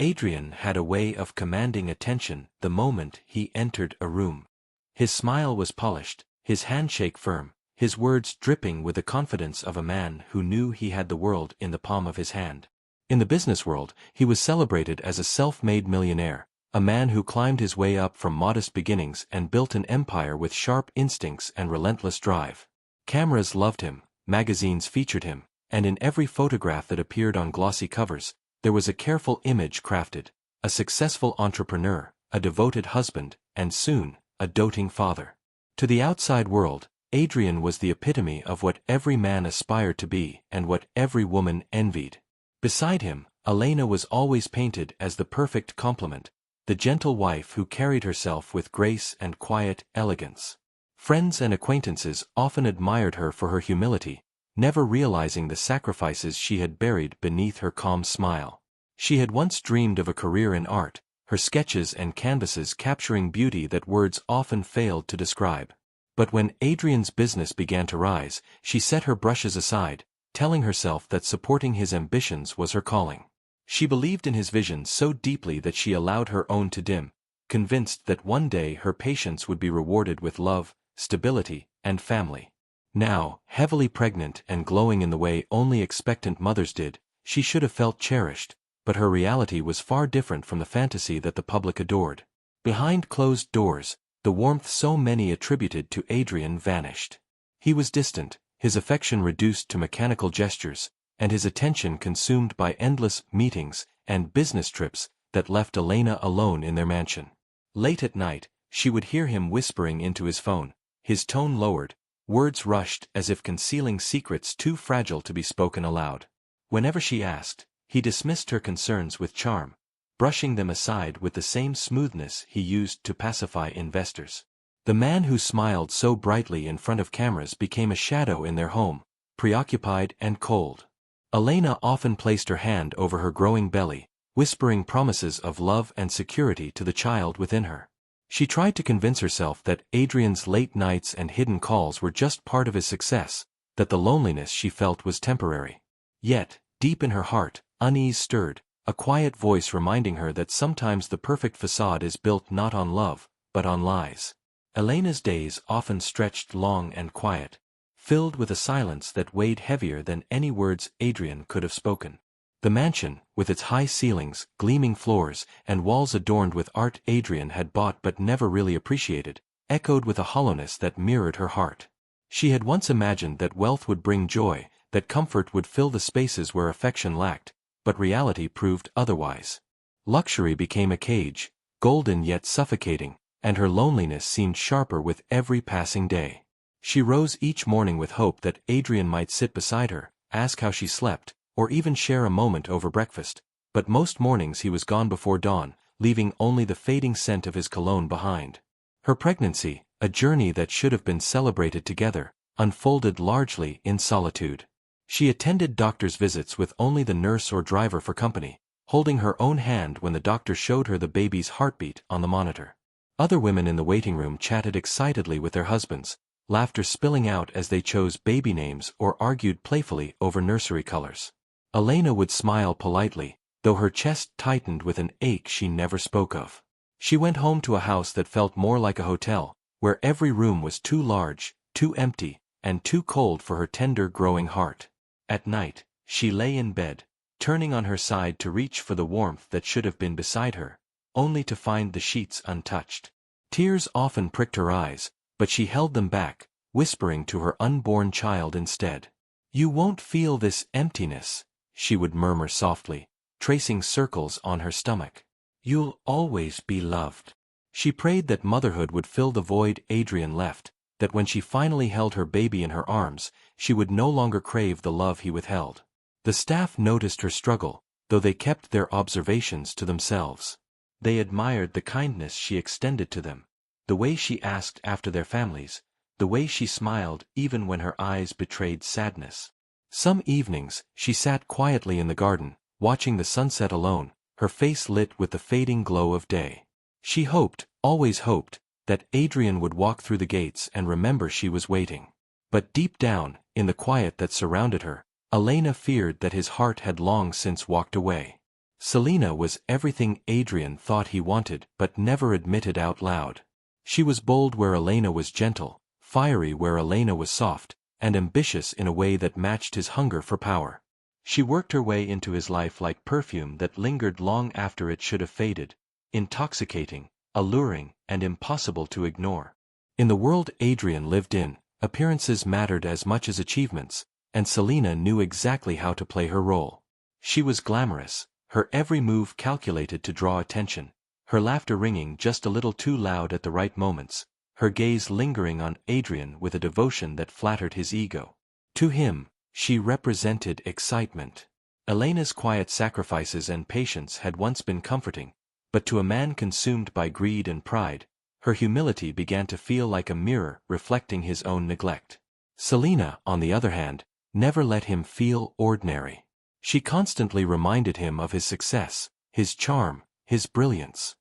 Adrian had a way of commanding attention the moment he entered a room. His smile was polished, his handshake firm, his words dripping with the confidence of a man who knew he had the world in the palm of his hand. In the business world, he was celebrated as a self-made millionaire, a man who climbed his way up from modest beginnings and built an empire with sharp instincts and relentless drive. Cameras loved him, magazines featured him, and in every photograph that appeared on glossy covers, there was a careful image crafted: a successful entrepreneur, a devoted husband, and soon, a doting father. To the outside world, Adrian was the epitome of what every man aspired to be and what every woman envied. Beside him, Elena was always painted as the perfect complement, the gentle wife who carried herself with grace and quiet elegance. Friends and acquaintances often admired her for her humility, never realizing the sacrifices she had buried beneath her calm smile. She had once dreamed of a career in art, her sketches and canvases capturing beauty that words often failed to describe. But when Adrian's business began to rise, she set her brushes aside, telling herself that supporting his ambitions was her calling. She believed in his vision so deeply that she allowed her own to dim, convinced that one day her patience would be rewarded with love, stability, and family. Now, heavily pregnant and glowing in the way only expectant mothers did, she should have felt cherished, but her reality was far different from the fantasy that the public adored. Behind closed doors, the warmth so many attributed to Adrian vanished. He was distant, his affection reduced to mechanical gestures, and his attention consumed by endless meetings and business trips that left Elena alone in their mansion. Late at night, she would hear him whispering into his phone, his tone lowered, words rushed as if concealing secrets too fragile to be spoken aloud. Whenever she asked, he dismissed her concerns with charm, brushing them aside with the same smoothness he used to pacify investors. The man who smiled so brightly in front of cameras became a shadow in their home, preoccupied and cold. Elena often placed her hand over her growing belly, whispering promises of love and security to the child within her. She tried to convince herself that Adrian's late nights and hidden calls were just part of his success, that the loneliness she felt was temporary. Yet, deep in her heart, unease stirred, a quiet voice reminding her that sometimes the perfect facade is built not on love, but on lies. Elena's days often stretched long and quiet, filled with a silence that weighed heavier than any words Adrian could have spoken. The mansion, with its high ceilings, gleaming floors, and walls adorned with art Adrian had bought but never really appreciated, echoed with a hollowness that mirrored her heart. She had once imagined that wealth would bring joy, that comfort would fill the spaces where affection lacked, but reality proved otherwise. Luxury became a cage, golden yet suffocating, and her loneliness seemed sharper with every passing day. She rose each morning with hope that Adrian might sit beside her, ask how she slept, or even share a moment over breakfast, but most mornings he was gone before dawn, leaving only the fading scent of his cologne behind. Her pregnancy, a journey that should have been celebrated together, unfolded largely in solitude. She attended doctor's visits with only the nurse or driver for company, holding her own hand when the doctor showed her the baby's heartbeat on the monitor. Other women in the waiting room chatted excitedly with their husbands, laughter spilling out as they chose baby names or argued playfully over nursery colors. Elena would smile politely, though her chest tightened with an ache she never spoke of. She went home to a house that felt more like a hotel, where every room was too large, too empty, and too cold for her tender growing heart. At night, she lay in bed, turning on her side to reach for the warmth that should have been beside her, only to find the sheets untouched. Tears often pricked her eyes, but she held them back, whispering to her unborn child instead. "You won't feel this emptiness," she would murmur softly, tracing circles on her stomach. "You'll always be loved." She prayed that motherhood would fill the void Adrian left, that when she finally held her baby in her arms, she would no longer crave the love he withheld. The staff noticed her struggle, though they kept their observations to themselves. They admired the kindness she extended to them, the way she asked after their families, the way she smiled even when her eyes betrayed sadness. Some evenings, she sat quietly in the garden, watching the sunset alone, her face lit with the fading glow of day. She hoped, always hoped, that Adrian would walk through the gates and remember she was waiting. But deep down, in the quiet that surrounded her, Elena feared that his heart had long since walked away. Selina was everything Adrian thought he wanted but never admitted out loud. She was bold where Elena was gentle, fiery where Elena was soft, and ambitious in a way that matched his hunger for power. She worked her way into his life like perfume that lingered long after it should have faded, intoxicating, alluring, and impossible to ignore. In the world Adrian lived in, appearances mattered as much as achievements, and Selina knew exactly how to play her role. She was glamorous, her every move calculated to draw attention, her laughter ringing just a little too loud at the right moments, her gaze lingering on Adrian with a devotion that flattered his ego. To him, she represented excitement. Elena's quiet sacrifices and patience had once been comforting, but to a man consumed by greed and pride, her humility began to feel like a mirror reflecting his own neglect. Selina, on the other hand, never let him feel ordinary. She constantly reminded him of his success, his charm, his brilliance.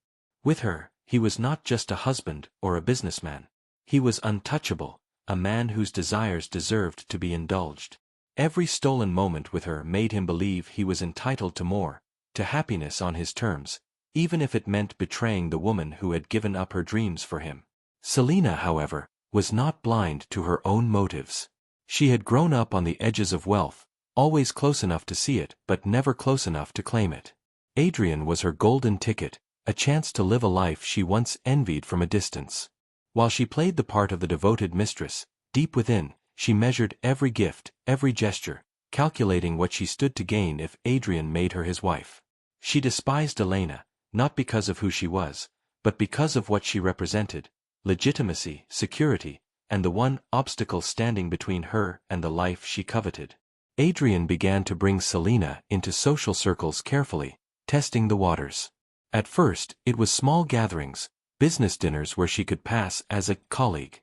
With her, he was not just a husband or a businessman. He was untouchable, a man whose desires deserved to be indulged. Every stolen moment with her made him believe he was entitled to more, to happiness on his terms, even if it meant betraying the woman who had given up her dreams for him. Selina, however, was not blind to her own motives. She had grown up on the edges of wealth, always close enough to see it but never close enough to claim it. Adrian was her golden ticket, a chance to live a life she once envied from a distance. While she played the part of the devoted mistress, deep within, she measured every gift, every gesture, calculating what she stood to gain if Adrian made her his wife. She despised Elena, not because of who she was, but because of what she represented: legitimacy, security, and the one obstacle standing between her and the life she coveted. Adrian began to bring Selina into social circles carefully, testing the waters. At first, it was small gatherings, business dinners where she could pass as a colleague.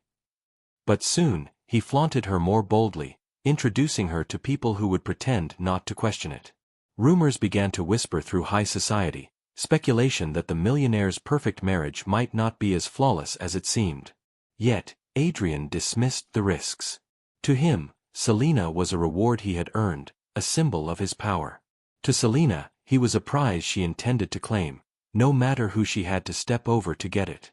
But soon, he flaunted her more boldly, introducing her to people who would pretend not to question it. Rumors began to whisper through high society, speculation that the millionaire's perfect marriage might not be as flawless as it seemed. Yet, Adrian dismissed the risks. To him, Selina was a reward he had earned, a symbol of his power. To Selina, he was a prize she intended to claim, no matter who she had to step over to get it.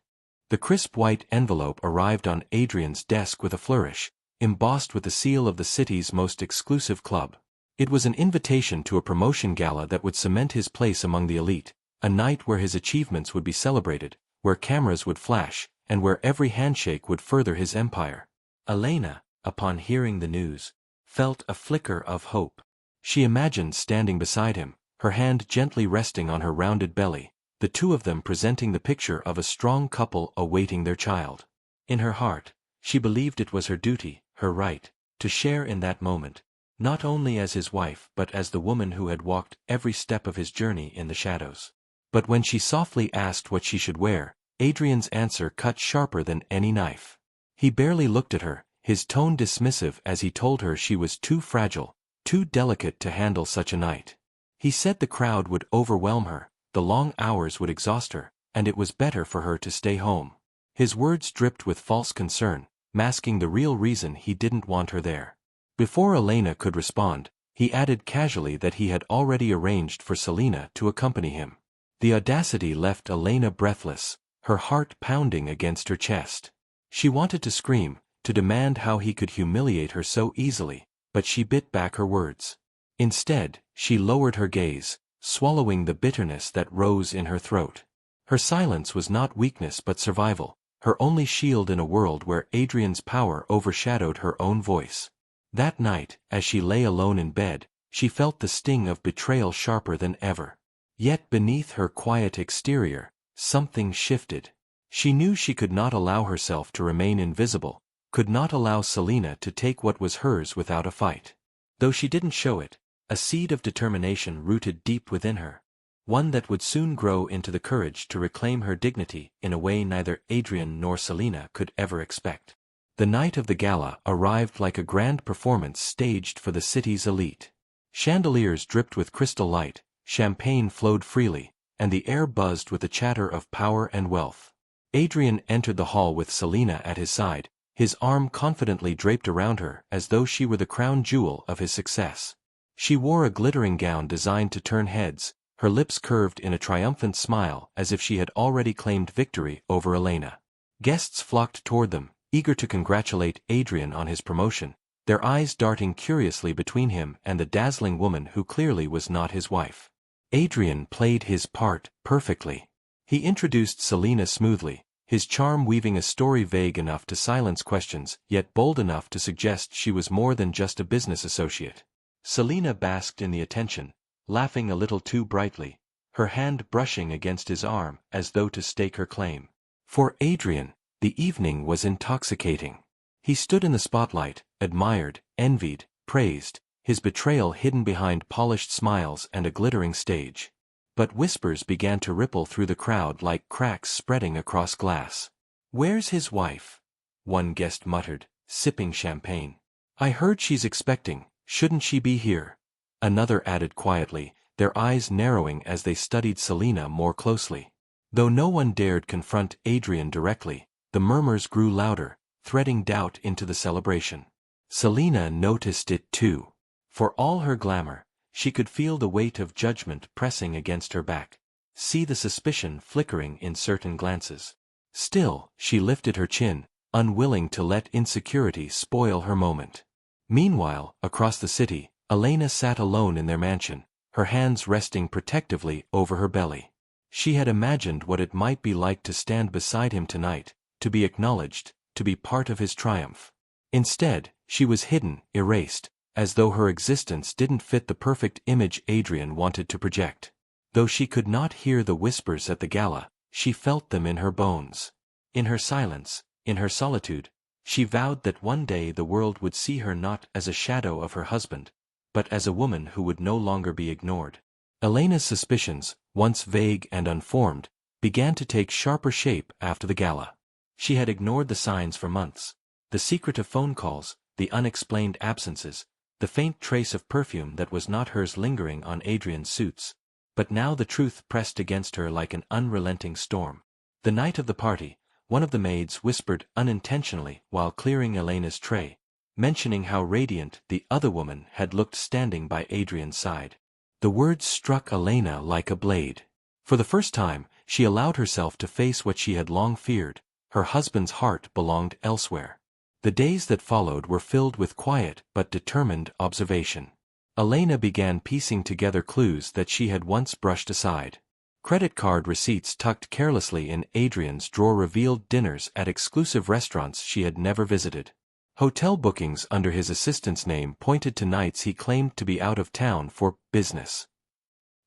The crisp white envelope arrived on Adrian's desk with a flourish, embossed with the seal of the city's most exclusive club. It was an invitation to a promotion gala that would cement his place among the elite, a night where his achievements would be celebrated, where cameras would flash, and where every handshake would further his empire. Elena, upon hearing the news, felt a flicker of hope. She imagined standing beside him, her hand gently resting on her rounded belly, the two of them presenting the picture of a strong couple awaiting their child. In her heart, she believed it was her duty, her right, to share in that moment, not only as his wife but as the woman who had walked every step of his journey in the shadows. But when she softly asked what she should wear, Adrian's answer cut sharper than any knife. He barely looked at her, his tone dismissive as he told her she was too fragile, too delicate to handle such a night. He said the crowd would overwhelm her, the long hours would exhaust her, and it was better for her to stay home. His words dripped with false concern, masking the real reason he didn't want her there. Before Elena could respond, he added casually that he had already arranged for Selina to accompany him. The audacity left Elena breathless, her heart pounding against her chest. She wanted to scream, to demand how he could humiliate her so easily, but she bit back her words. Instead, she lowered her gaze, swallowing the bitterness that rose in her throat. Her silence was not weakness but survival, her only shield in a world where Adrian's power overshadowed her own voice. That night, as she lay alone in bed, she felt the sting of betrayal sharper than ever. Yet beneath her quiet exterior, something shifted. She knew she could not allow herself to remain invisible, could not allow Selina to take what was hers without a fight. Though she didn't show it, a seed of determination rooted deep within her, one that would soon grow into the courage to reclaim her dignity in a way neither Adrian nor Selina could ever expect. The night of the gala arrived like a grand performance staged for the city's elite. Chandeliers dripped with crystal light, champagne flowed freely, and the air buzzed with the chatter of power and wealth. Adrian entered the hall with Selina at his side, his arm confidently draped around her as though she were the crown jewel of his success. She wore a glittering gown designed to turn heads, her lips curved in a triumphant smile as if she had already claimed victory over Elena. Guests flocked toward them, eager to congratulate Adrian on his promotion, their eyes darting curiously between him and the dazzling woman who clearly was not his wife. Adrian played his part perfectly. He introduced Selina smoothly, his charm weaving a story vague enough to silence questions, yet bold enough to suggest she was more than just a business associate. Selina basked in the attention, laughing a little too brightly, her hand brushing against his arm as though to stake her claim. For Adrian, the evening was intoxicating. He stood in the spotlight, admired, envied, praised, his betrayal hidden behind polished smiles and a glittering stage. But whispers began to ripple through the crowd like cracks spreading across glass. "Where's his wife?" one guest muttered, sipping champagne. "I heard she's expecting, shouldn't she be here?" Another added quietly, their eyes narrowing as they studied Selina more closely. Though no one dared confront Adrian directly, the murmurs grew louder, threading doubt into the celebration. Selina noticed it too. For all her glamour, she could feel the weight of judgment pressing against her back, see the suspicion flickering in certain glances. Still, she lifted her chin, unwilling to let insecurity spoil her moment. Meanwhile, across the city, Elena sat alone in their mansion, her hands resting protectively over her belly. She had imagined what it might be like to stand beside him tonight, to be acknowledged, to be part of his triumph. Instead, she was hidden, erased, as though her existence didn't fit the perfect image Adrian wanted to project. Though she could not hear the whispers at the gala, she felt them in her bones. In her silence, in her solitude, she vowed that one day the world would see her not as a shadow of her husband, but as a woman who would no longer be ignored. Elena's suspicions, once vague and unformed, began to take sharper shape after the gala. She had ignored the signs for months. The secretive phone calls, the unexplained absences, the faint trace of perfume that was not hers lingering on Adrian's suits. But now the truth pressed against her like an unrelenting storm. The night of the party, one of the maids whispered unintentionally while clearing Elena's tray, mentioning how radiant the other woman had looked standing by Adrian's side. The words struck Elena like a blade. For the first time, she allowed herself to face what she had long feared: her husband's heart belonged elsewhere. The days that followed were filled with quiet but determined observation. Elena began piecing together clues that she had once brushed aside. Credit card receipts tucked carelessly in Adrian's drawer revealed dinners at exclusive restaurants she had never visited. Hotel bookings under his assistant's name pointed to nights he claimed to be out of town for business.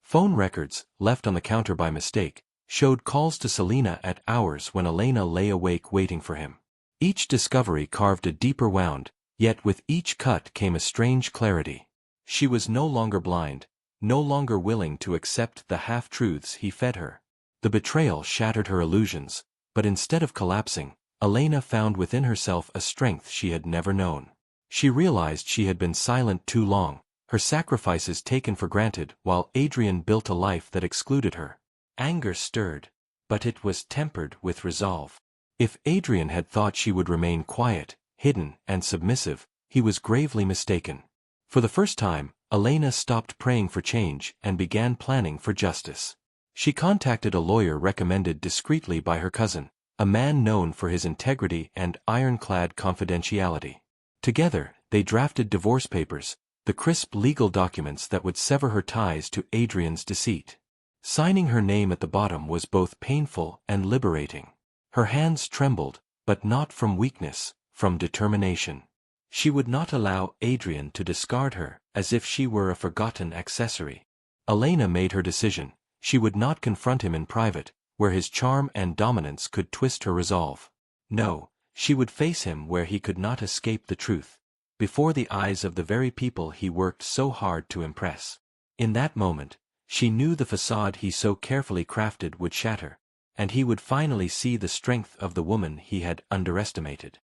Phone records, left on the counter by mistake, showed calls to Selina at hours when Elena lay awake waiting for him. Each discovery carved a deeper wound, yet with each cut came a strange clarity. She was no longer blind, no longer willing to accept the half-truths he fed her. The betrayal shattered her illusions, but instead of collapsing, Elena found within herself a strength she had never known. She realized she had been silent too long, her sacrifices taken for granted while Adrian built a life that excluded her. Anger stirred, but it was tempered with resolve. If Adrian had thought she would remain quiet, hidden, and submissive, he was gravely mistaken. For the first time, Elena stopped praying for change and began planning for justice. She contacted a lawyer recommended discreetly by her cousin, a man known for his integrity and ironclad confidentiality. Together, they drafted divorce papers, the crisp legal documents that would sever her ties to Adrian's deceit. Signing her name at the bottom was both painful and liberating. Her hands trembled, but not from weakness, from determination. She would not allow Adrian to discard her, as if she were a forgotten accessory. Elena made her decision: she would not confront him in private, where his charm and dominance could twist her resolve. No, she would face him where he could not escape the truth, before the eyes of the very people he worked so hard to impress. In that moment, she knew the facade he so carefully crafted would shatter, and he would finally see the strength of the woman he had underestimated.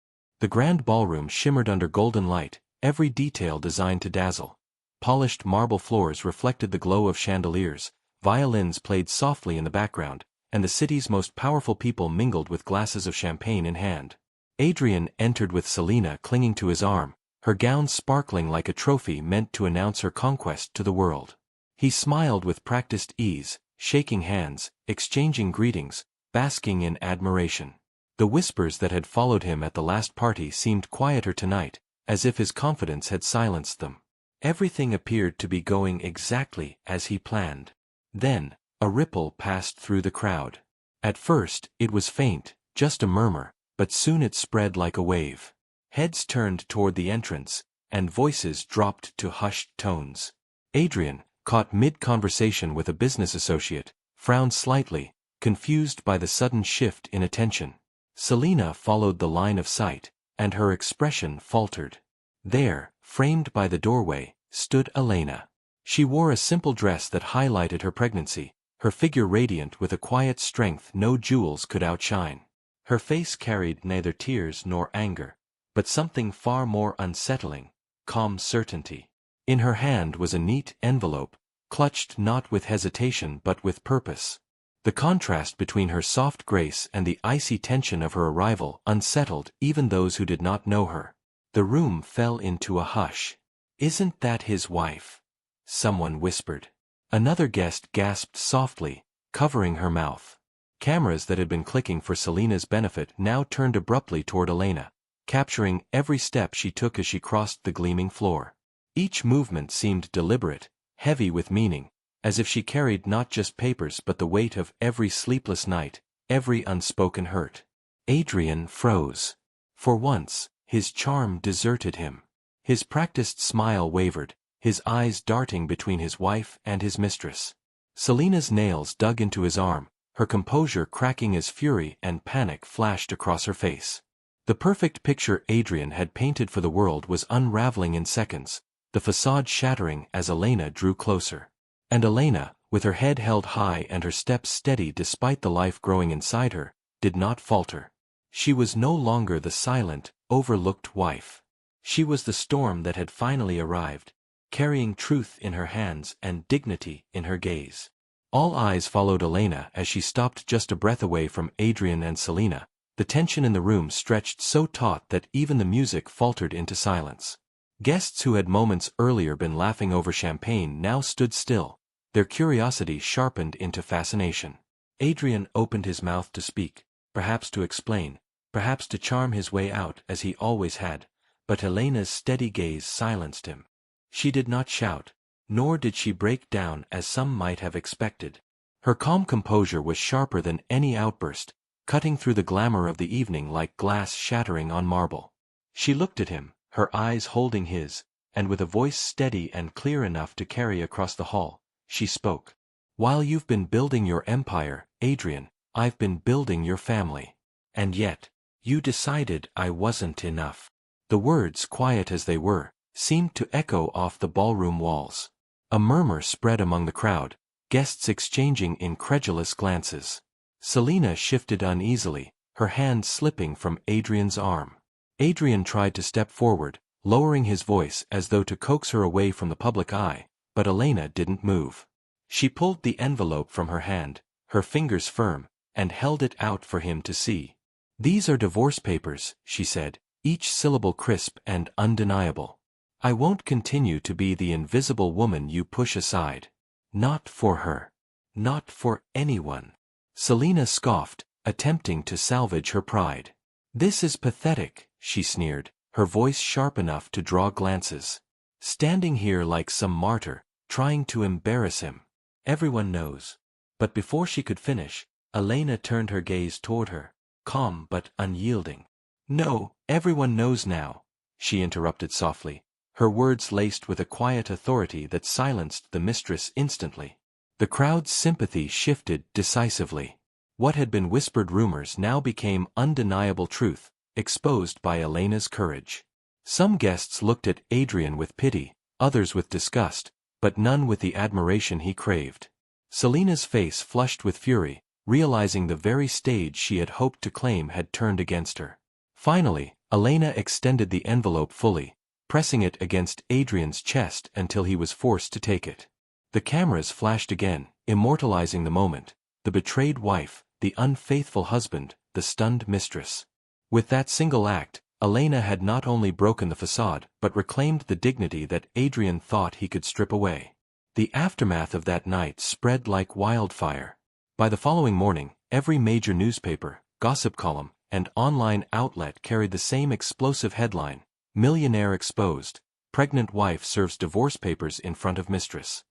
The grand ballroom shimmered under golden light, every detail designed to dazzle. Polished marble floors reflected the glow of chandeliers, violins played softly in the background, and the city's most powerful people mingled with glasses of champagne in hand. Adrian entered with Selina clinging to his arm, her gown sparkling like a trophy meant to announce her conquest to the world. He smiled with practiced ease, shaking hands, exchanging greetings, basking in admiration. The whispers that had followed him at the last party seemed quieter tonight, as if his confidence had silenced them. Everything appeared to be going exactly as he planned. Then, a ripple passed through the crowd. At first, it was faint, just a murmur, but soon it spread like a wave. Heads turned toward the entrance, and voices dropped to hushed tones. Adrian, caught mid-conversation with a business associate, frowned slightly, confused by the sudden shift in attention. Selina followed the line of sight, and her expression faltered. There, framed by the doorway, stood Elena. She wore a simple dress that highlighted her pregnancy, her figure radiant with a quiet strength no jewels could outshine. Her face carried neither tears nor anger, but something far more unsettling, calm certainty. In her hand was a neat envelope, clutched not with hesitation but with purpose. The contrast between her soft grace and the icy tension of her arrival unsettled even those who did not know her. The room fell into a hush. "Isn't that his wife?" someone whispered. Another guest gasped softly, covering her mouth. Cameras that had been clicking for Selina's benefit now turned abruptly toward Elena, capturing every step she took as she crossed the gleaming floor. Each movement seemed deliberate, heavy with meaning, as if she carried not just papers but the weight of every sleepless night, every unspoken hurt. Adrian froze. For once, his charm deserted him. His practiced smile wavered, his eyes darting between his wife and his mistress. Selina's nails dug into his arm, her composure cracking as fury and panic flashed across her face. The perfect picture Adrian had painted for the world was unraveling in seconds, the facade shattering as Elena drew closer. And Elena, with her head held high and her steps steady despite the life growing inside her, did not falter. She was no longer the silent, overlooked wife. She was the storm that had finally arrived, carrying truth in her hands and dignity in her gaze. All eyes followed Elena as she stopped just a breath away from Adrian and Selina. The tension in the room stretched so taut that even the music faltered into silence. Guests who had moments earlier been laughing over champagne now stood still, their curiosity sharpened into fascination. Adrian opened his mouth to speak, perhaps to explain, perhaps to charm his way out as he always had, but Elena's steady gaze silenced him. She did not shout, nor did she break down as some might have expected. Her calm composure was sharper than any outburst, cutting through the glamour of the evening like glass shattering on marble. She looked at him, her eyes holding his, and with a voice steady and clear enough to carry across the hall, she spoke. "While you've been building your empire, Adrian, I've been building your family. And yet, you decided I wasn't enough." The words, quiet as they were, seemed to echo off the ballroom walls. A murmur spread among the crowd, guests exchanging incredulous glances. Selina shifted uneasily, her hand slipping from Adrian's arm. Adrian tried to step forward, lowering his voice as though to coax her away from the public eye, but Elena didn't move. She pulled the envelope from her hand, her fingers firm, and held it out for him to see. "These are divorce papers," she said, each syllable crisp and undeniable. "I won't continue to be the invisible woman you push aside. Not for her. Not for anyone." Selina scoffed, attempting to salvage her pride. "This is pathetic," she sneered, her voice sharp enough to draw glances. "Standing here like some martyr, trying to embarrass him. Everyone knows." But before she could finish, Elena turned her gaze toward her, calm but unyielding. "No, everyone knows now," she interrupted softly, her words laced with a quiet authority that silenced the mistress instantly. The crowd's sympathy shifted decisively. What had been whispered rumors now became undeniable truth, exposed by Elena's courage. Some guests looked at Adrian with pity, others with disgust, but none with the admiration he craved. Selina's face flushed with fury, realizing the very stage she had hoped to claim had turned against her. Finally, Elena extended the envelope fully, pressing it against Adrian's chest until he was forced to take it. The cameras flashed again, immortalizing the moment, the betrayed wife, the unfaithful husband, the stunned mistress. With that single act, Elena had not only broken the facade but reclaimed the dignity that Adrian thought he could strip away. The aftermath of that night spread like wildfire. By the following morning, every major newspaper, gossip column, and online outlet carried the same explosive headline: "Millionaire exposed. Pregnant wife serves divorce papers in front of mistress."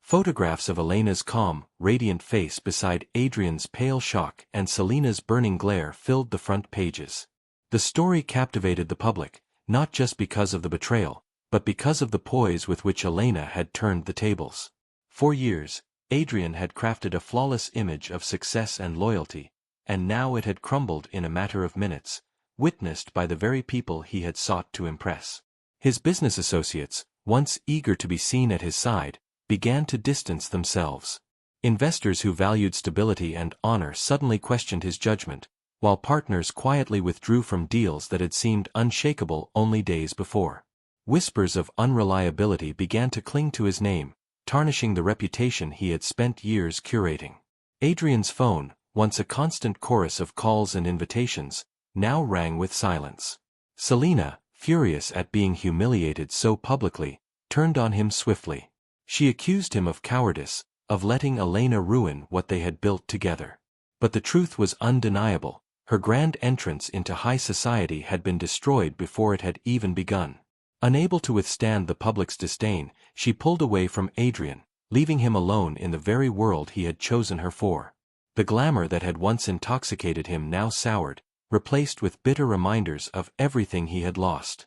Photographs of Elena's calm, radiant face beside Adrian's pale shock and Selina's burning glare filled the front pages. The story captivated the public, not just because of the betrayal, but because of the poise with which Elena had turned the tables. For years, Adrian had crafted a flawless image of success and loyalty, and now it had crumbled in a matter of minutes, witnessed by the very people he had sought to impress. His business associates, once eager to be seen at his side, began to distance themselves. Investors who valued stability and honor suddenly questioned his judgment, while partners quietly withdrew from deals that had seemed unshakable only days before. Whispers of unreliability began to cling to his name, tarnishing the reputation he had spent years curating. Adrian's phone, once a constant chorus of calls and invitations, now rang with silence. Selina, furious at being humiliated so publicly, turned on him swiftly. She accused him of cowardice, of letting Elena ruin what they had built together. But the truth was undeniable: her grand entrance into high society had been destroyed before it had even begun. Unable to withstand the public's disdain, she pulled away from Adrian, leaving him alone in the very world he had chosen her for. The glamour that had once intoxicated him now soured, replaced with bitter reminders of everything he had lost.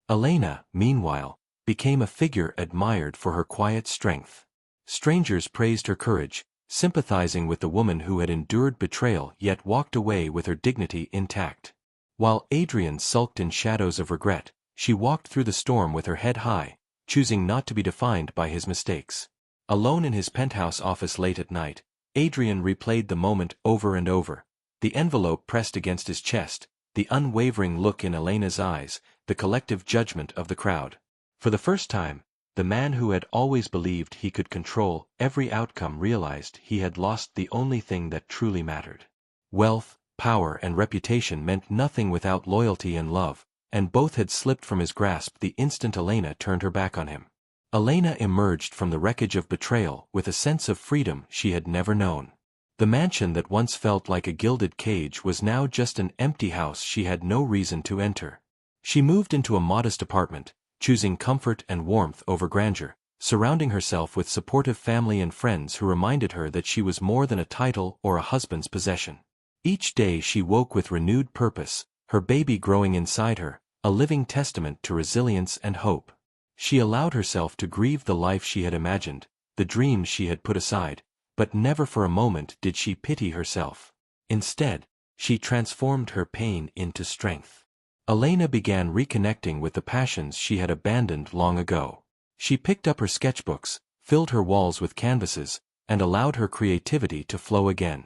Elena, meanwhile, became a figure admired for her quiet strength. Strangers praised her courage, sympathizing with the woman who had endured betrayal yet walked away with her dignity intact. While Adrian sulked in shadows of regret, she walked through the storm with her head high, choosing not to be defined by his mistakes. Alone in his penthouse office late at night, Adrian replayed the moment over and over: the envelope pressed against his chest, the unwavering look in Elena's eyes, the collective judgment of the crowd. For the first time, the man who had always believed he could control every outcome realized he had lost the only thing that truly mattered. Wealth, power, and reputation meant nothing without loyalty and love, and both had slipped from his grasp the instant Elena turned her back on him. Elena emerged from the wreckage of betrayal with a sense of freedom she had never known. The mansion that once felt like a gilded cage was now just an empty house she had no reason to enter. She moved into a modest apartment, choosing comfort and warmth over grandeur, surrounding herself with supportive family and friends who reminded her that she was more than a title or a husband's possession. Each day she woke with renewed purpose, her baby growing inside her, a living testament to resilience and hope. She allowed herself to grieve the life she had imagined, the dreams she had put aside, but never for a moment did she pity herself. Instead, she transformed her pain into strength. Elena began reconnecting with the passions she had abandoned long ago. She picked up her sketchbooks, filled her walls with canvases, and allowed her creativity to flow again.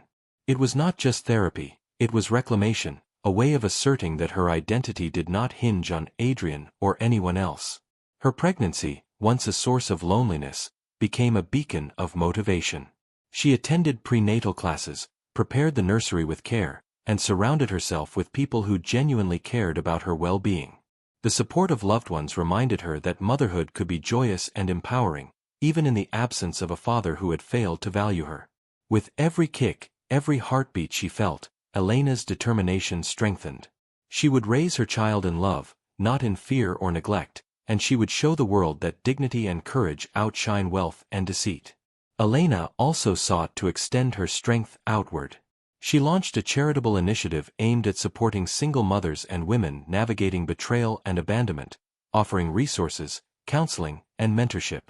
It was not just therapy, it was reclamation, a way of asserting that her identity did not hinge on Adrian or anyone else. Her pregnancy, once a source of loneliness, became a beacon of motivation. She attended prenatal classes, prepared the nursery with care, and surrounded herself with people who genuinely cared about her well-being. The support of loved ones reminded her that motherhood could be joyous and empowering, even in the absence of a father who had failed to value her. With every kick, every heartbeat she felt, Elena's determination strengthened. She would raise her child in love, not in fear or neglect, and she would show the world that dignity and courage outshine wealth and deceit. Elena also sought to extend her strength outward. She launched a charitable initiative aimed at supporting single mothers and women navigating betrayal and abandonment, offering resources, counseling, and mentorship.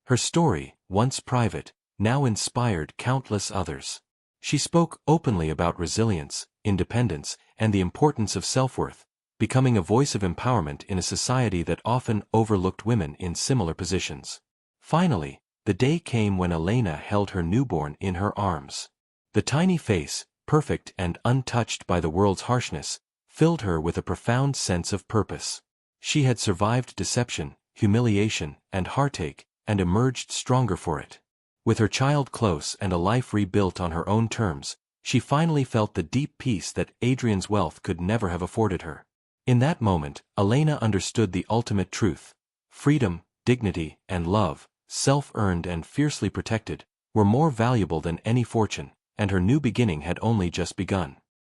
Her story, once private, now inspired countless others. She spoke openly about resilience, independence, and the importance of self-worth, becoming a voice of empowerment in a society that often overlooked women in similar positions. Finally, the day came when Elena held her newborn in her arms. The tiny face, perfect and untouched by the world's harshness, filled her with a profound sense of purpose. She had survived deception, humiliation, and heartache, and emerged stronger for it. With her child close and a life rebuilt on her own terms, she finally felt the deep peace that Adrian's wealth could never have afforded her. In that moment, Elena understood the ultimate truth: freedom, dignity, and love, self-earned and fiercely protected, were more valuable than any fortune, and her new beginning had only just begun.